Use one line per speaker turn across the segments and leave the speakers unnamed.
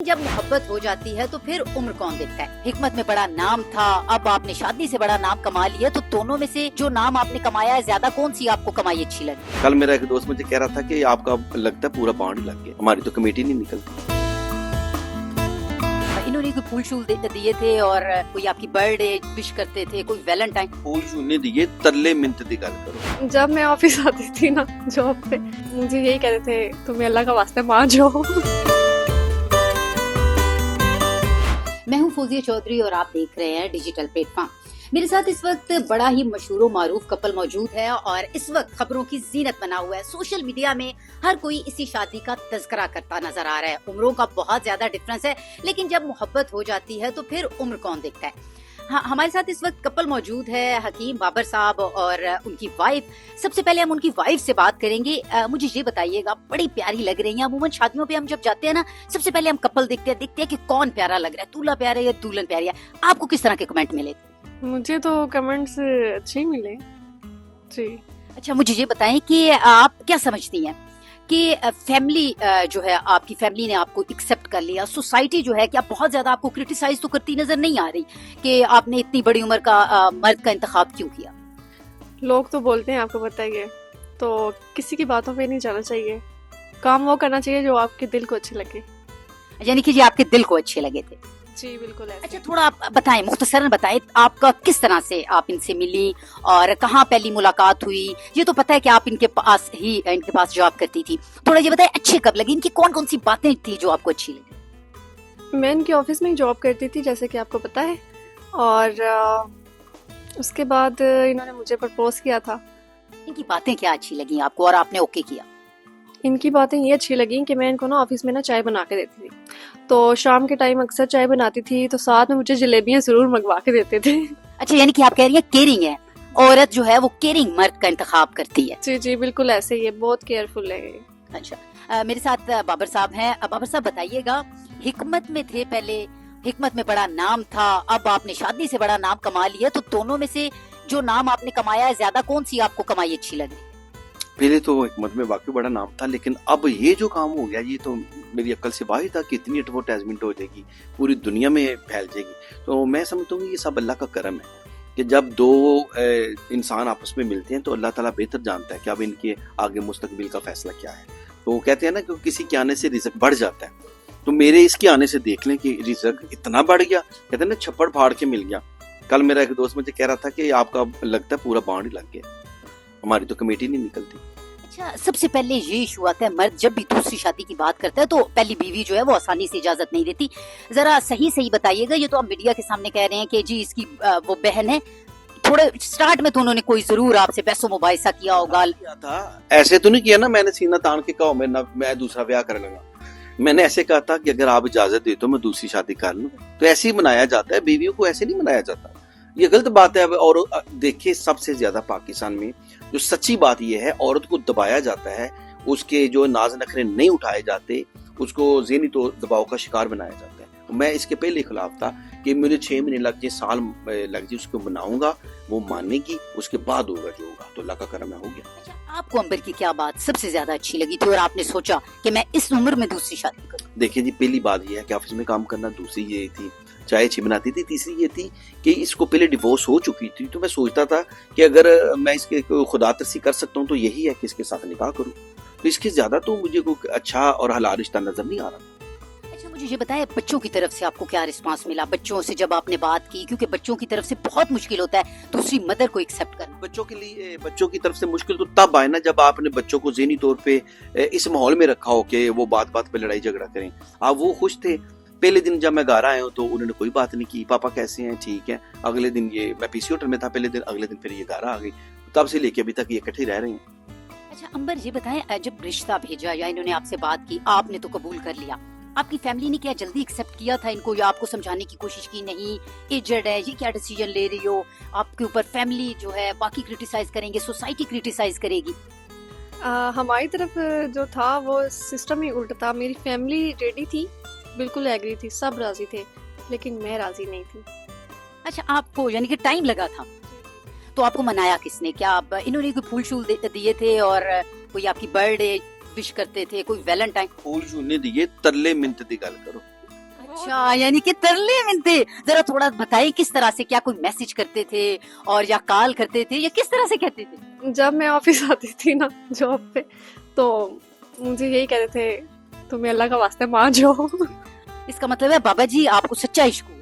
जब मोहब्बत हो जाती है तो फिर उम्र कौन देखता है। हिकमत में बड़ा नाम था, अब आपने शादी से बड़ा नाम कमा लिया, तो दोनों में से जो नाम आपने कमाया है ज्यादा कौन सी आपको कमाई अच्छी लगी?
कल मेरा एक दोस्त मुझे कह रहा था कि आपका लगता है पूरा बाउंड लग गया, हमारी तो कमेटी नहीं निकलती।
इन्होंने कोई फूल शूल दिए थे और कोई आपकी बर्थडे विश करते थे, कोई वैलेंटाइन?
फूल शून्य दिए, तरले मिन्नत दी गल करो।
जब मैं ऑफिस आती थी ना जॉब पे, मुझे यही कहते थे तुम्हें अल्लाह का वास्ते मान जाओ।
मैं हूं फौजिया चौधरी और आप देख रहे हैं डिजिटल प्लेटफॉर्म। मेरे साथ इस वक्त बड़ा ही मशहूर और मारूफ कपल मौजूद है और इस वक्त खबरों की जीनत बना हुआ है। सोशल मीडिया में हर कोई इसी शादी का तज़किरा करता नजर आ रहा है। उम्रों का बहुत ज्यादा डिफरेंस है, लेकिन जब मोहब्बत हो जाती है तो फिर उम्र कौन देखता है। हाँ, हमारे साथ इस वक्त कपल मौजूद है, हकीम बाबर साहब और उनकी वाइफ। सबसे पहले हम उनकी वाइफ से बात करेंगे। मुझे ये बताइएगा, बड़ी प्यारी लग रही हैं। अमूमन शादियों पे हम जब जाते हैं ना, सबसे पहले हम कपल देखते हैं कि कौन प्यारा लग रहा है, दूल्हा प्यारा है या दुल्हन प्यारी है। आपको किस तरह के कमेंट मिले?
मुझे तो कमेंट्स अच्छे ही मिले जी।
अच्छा, मुझे ये बताएं कि आप क्या समझती हैं कि फैमिली जो है, आपकी फैमिली ने आपको एक्सेप्ट कर लिया, सोसाइटी जो है क्या बहुत ज्यादा आपको क्रिटिसाइज तो करती नजर नहीं आ रही कि आपने इतनी बड़ी उम्र का मर्द का इंतखाब क्यों किया?
लोग तो बोलते हैं, आपको पता ही है, तो किसी की बातों पे नहीं जाना चाहिए। काम वो करना चाहिए जो आपके दिल को अच्छे लगे।
यानी कि ये आपके दिल को अच्छे लगे थे?
जी बिल्कुल ऐसे।
अच्छा, थोड़ा आप बताएं, मुख्तसरन बताएं, आपका किस तरह से आप इनसे मिली और कहाँ पहली मुलाकात हुई? ये तो पता है कि आप इनके पास जॉब करती थी। थोड़ा ये बताएं, अच्छे कब लगी, इनकी कौन कौन सी बातें थी जो आपको अच्छी लगी?
मैं इनके ऑफिस में ही जॉब करती थी, जैसे कि आपको पता है, और उसके बाद इन्होंने मुझे प्रपोज किया था।
इनकी बातें क्या अच्छी लगी आपको और आपने ओके किया?
इनकी बातें ये अच्छी लगी कि मैं इनको ना ऑफिस में ना चाय बना के देती थी, तो शाम के टाइम अक्सर चाय बनाती थी, तो साथ में मुझे जलेबियां जरूर मंगवा के देते थे।
अच्छा, यानी कि आप कह रही हैं केयरिंग है, औरत जो है वो केयरिंग मर्द का इंतखाब करती है।
जी जी बिल्कुल ऐसे ही है, बहुत केयरफुल है।
अच्छा, मेरे साथ बाबर साहब हैं। बाबर साहब बताइएगा, हिकमत में थे पहले, हिकमत में बड़ा नाम था, अब आपने शादी से बड़ा नाम कमा लिया, तो दोनों में से जो नाम आपने कमाया है ज्यादा कौन सी आपको कमाई अच्छी लगी?
पहले तो हिकमत में वाकई बड़ा नाम था, लेकिन अब ये जो काम हो गया, ये तो मेरी अक्ल से बाहर था कि इतनी एडवर्टाइजमेंट हो जाएगी, पूरी दुनिया में फैल जाएगी। तो मैं समझता हूँ ये सब अल्लाह का करम है कि जब दो इंसान आपस में मिलते हैं तो अल्लाह ताला बेहतर जानता है कि अब इनके आगे मुस्तकबिल का फैसला क्या है। तो कहते हैं ना कि किसी के आने से रिज़्क बढ़ जाता है, तो मेरे इसके आने से देख लें कि रिज़्क इतना बढ़ गया। कहते हैं ना, छप्पड़ फाड़ के मिल गया। कल मेरा एक दोस्त मुझे कह रहा था कि आपका लगता है पूरा बाउंड लग गया, हमारी तो कमेटी नहीं निकलती।
अच्छा, सबसे पहले ये इशू आता है, मर्द जब भी दूसरी शादी की बात करता है तो पहली बीवी जो है वो आसानी से इजाजत नहीं देती। जरा सही सही बताइएगा, ये तो आप मीडिया के सामने कह रहे हैं कि जी इसकी वो बहन है, थोड़े स्टार्ट में तो उन्होंने कोई जरूर आपसे पैसों मुबाइसा किया होगा।
किया था, ऐसे तो नहीं किया ना, मैंने सीना तान के कहा मैं दूसरा ब्याह कर लूंगा। मैंने ऐसे कहा था कि अगर आप इजाजत दे तो मैं दूसरी शादी कर लूं। तो ऐसे ही मनाया जाता है, बीवियों को ऐसे नहीं मनाया जाता, ये गलत बात है। और देखिए, सबसे ज्यादा पाकिस्तान में जो सच्ची बात ये है, औरत को दबाया जाता है, उसके जो नाज नखरे नहीं उठाए जाते, उसको ज़हनी तो दबाव का शिकार बनाया जाता है। मैं इसके पहले खिलाफ था कि मुझे 6 महीने लग जाए, साल लग जाए, उसको बनाऊंगा, वो मानेगी, उसके बाद होगा जो होगा। तो अल्लाह का करम है, हो गया।
अच्छा, आपको अंबर की क्या बात सबसे ज्यादा अच्छी लगी थी और आपने सोचा कि मैं इस उम्र में दूसरी शादी करूं?
देखिए जी, पहली बात ये है कि ऑफिस में काम करना, दूसरी ये थी चाय अच्छी बनाती थी, तीसरी ये थी कि इसको पहले डिवोर्स हो चुकी थी। तो मैं सोचता था कि अगर मैं इसके खुदा तरसी कर सकता हूँ तो यही है कि इसके साथ निकाह करूँ। तो इसके ज्यादा तो मुझे कोई अच्छा और हलाल रिश्ता नजर नहीं आ रहा।
अच्छा, मुझे ये बताएं, बच्चों की तरफ से आपको क्या रिस्पांस मिला? बच्चों से जब आपने बात की, क्योंकि बच्चों की तरफ से बहुत मुश्किल होता है दूसरी मदर को एक्सेप्ट करना।
बच्चों के लिए, बच्चों की तरफ से मुश्किल तो तब आए ना जब आपने बच्चों को ज़हनी तौर पे इस माहौल में रखा हो कि वो बात बात पे लड़ाई झगड़ा करें। आप वो खुश थे, पहले दिन जब मैं घर आया हूँ तो उन्होंने कोई बात नहीं की, पापा कैसे हैं, ठीक है। अगले दिन ये, मैं पीसी होटल में था पहले दिन, अगले दिन फिर ये घर आ गई, तब से लेके अभी तक ये इकट्ठे रह रहे हैं।
अच्छा अंबर, ये बताएं, जब रिश्ता भेजा या इन्होंने आपसे बात की, आपने तो कबूल कर लिया, आपकी फैमिली ने क्या जल्दी एक्सेप्ट किया था इनको, या आपको समझाने की कोशिश की, नहीं एजड है, ये क्या डिसीजन ले रही हो, आपके ऊपर फैमिली जो है बाकी क्रिटिसाइज करेंगे, सोसाइटी क्रिटिसाइज करेगी?
हमारी तरफ जो था वो सिस्टम ही उल्टा था। मेरी फैमिली रेडी थी, बिल्कुल एग्री थी, सब राजी थे, लेकिन मैं राजी नहीं थी।
अच्छा, आपको यानी कि टाइम लगा था, तो आपको मनाया किसने? क्या आप, इन्होंने कोई फूल शूल दिए थे और कोई आपकी बर्थडे विश करते थे, कोई वैलेंटाइन?
फूल शून्य दिए, तरले मिन्नत दी गल करो।
अच्छा, यानी कि तरले मिलते। जरा थोड़ा बताइए किस तरह से, क्या कोई मैसेज करते थे और या कॉल करते थे या किस तरह से कहते थे?
जब मैं ऑफिस आती थी ना जॉब पे, तो मुझे यही कहते थे तुम्हें अल्लाह का वास्ते मान जाओ।
इसका मतलब है बाबा जी आपको सच्चा इश्क हुआ।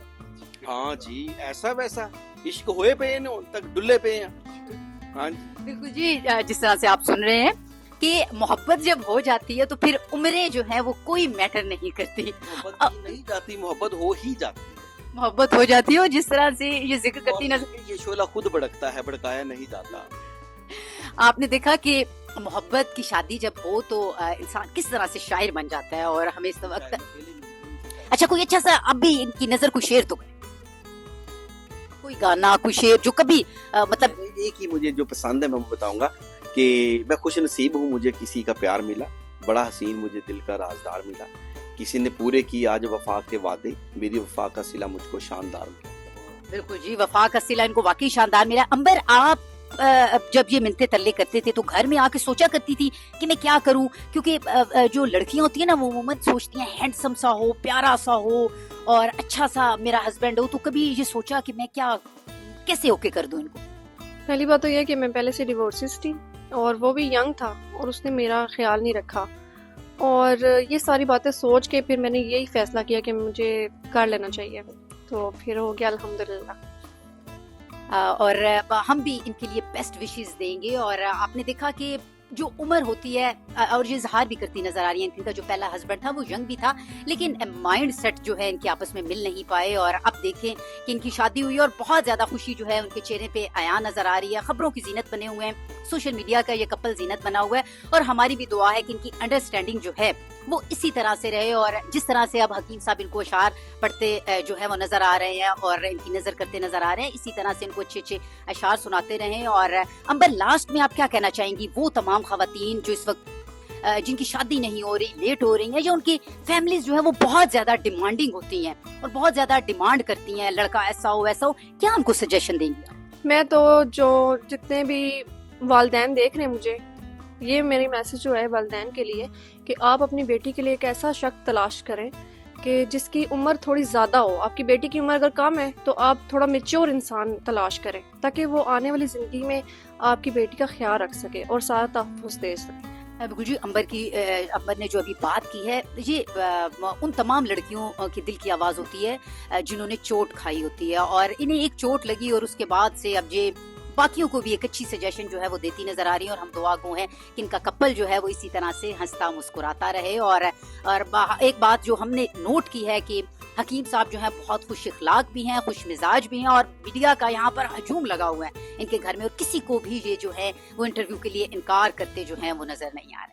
हाँ जी, ऐसा वैसा इश्क होए पे हैं, उन तक डुल्ले पे हैं। हाँ जी,
बिल्कुल जी, जिस तरह से आप सुन रहे हैं कि मोहब्बत जब हो जाती है तो फिर उम्रें जो है वो कोई मैटर नहीं करती।
मोहब्बत की नहीं जाती, मोहब्बत हो ही जाती है।
मोहब्बत हो जाती है और जिस तरह से ये जिक्र करती नजर,
मोहब्बत में ये शोला खुद भड़कता है, भड़काया नहीं जाता।
आपने देखा कि मोहब्बत की शादी जब हो तो इंसान किस तरह से शायर बन जाता है। और हमें इस वक्त अच्छा कोई अच्छा सा अब भी इनकी नजर कोई शेर तो करें, कोई गाना कोई शेर जो कभी मतलब
एक ही मुझे जो पसंद है मैं वो बताऊंगा कि मैं खुश नसीब हूँ, मुझे किसी का प्यार मिला, बड़ा हसीन मुझे दिल का राजदार मिला, किसी ने पूरे की आज वफा के वादे, मेरी वफा का सिला मुझको शानदार मिला।
बिल्कुल जी, वफा का सिला इनको वाकई शानदार मिला। अंबर, आप जब ये मिलते तल्ले करते थे तो घर में आके सोचा करती थी कि मैं क्या करूं, क्योंकि जो लड़कियां होती है ना वो उम्र सोचती हैं हैंडसम सा हो, प्यारा सा हो और अच्छा सा मेरा हस्बैंड हो, तो कभी ये सोचा कि मैं क्या कैसे होके कर दूं इनको?
पहली बात तो यह है कि मैं पहले से डिवोर्सेस थी और वो भी यंग था और उसने मेरा ख्याल नहीं रखा, और ये सारी बातें सोच के फिर मैंने यही फैसला किया कि मुझे कर लेना चाहिए, तो फिर हो गया अल्हम्दुलिल्लाह।
और हम भी इनके लिए बेस्ट विशेस देंगे। और आपने देखा कि जो उम्र होती है और ये इजहार भी करती नजर आ रही है, इनका जो पहला हस्बैंड था वो यंग भी था लेकिन माइंड सेट जो है इनके आपस में मिल नहीं पाए, और अब देखें कि इनकी शादी हुई और बहुत ज्यादा खुशी जो है उनके चेहरे पे आया नजर आ रही है। खबरों की जीनत बने हुए हैं, सोशल मीडिया का ये कपल जीनत बना हुआ है, और हमारी भी दुआ है कि इनकी अंडरस्टैंडिंग जो है वो इसी तरह से रहे। और जिस तरह से अब हकीम साहब इनको अशार पढ़ते जो है वो नजर आ रहे हैं और इनकी नजर करते नजर आ रहे हैं, इसी तरह से इनको अच्छे अच्छे अशार सुनाते रहें। और अंबर, लास्ट में आप क्या कहना चाहेंगी वो तमाम खवातीन जो इस वक्त जिनकी शादी नहीं हो रही, लेट हो रही है, या उनकी फैमिलीज जो है वो बहुत ज्यादा डिमांडिंग होती हैं और बहुत ज्यादा डिमांड करती हैं लड़का ऐसा हो वैसा हो, क्या उनको सजेशन देंगी?
मैं तो जो जितने भी वालिदैन देख रहे हैं मुझे, ये मेरी मैसेज जो है वालिदैन के लिए कि आप अपनी बेटी के लिए एक ऐसा शख्स तलाश करें कि जिसकी उम्र थोड़ी ज़्यादा हो। आपकी बेटी की उम्र अगर कम है तो आप थोड़ा मेच्योर इंसान तलाश करें ताकि वो आने वाली ज़िंदगी में आपकी बेटी का ख्याल रख सके और सारा तहफ़्फ़ुज़ दे सके।
बिल्कुल जी, अंबर ने जो अभी बात की है ये उन तमाम लड़कियों की दिल की आवाज़ होती है जिन्होंने चोट खाई होती है और इन्हें एक चोट लगी और उसके बाद से अब ये बाकियों को भी एक अच्छी सजेशन जो है वो देती नजर आ रही है। और हम दुआ गो हैं कि इनका कपल जो है वो इसी तरह से हंसता मुस्कुराता रहे। और एक बात जो हमने नोट की है कि हकीम साहब जो है बहुत खुश इखलाक भी हैं, खुश मिजाज भी हैं, और मीडिया का यहाँ पर हजूम लगा हुआ है इनके घर में, और किसी को भी ये जो है वो इंटरव्यू के लिए इनकार करते जो है वो नजर नहीं आ रहे।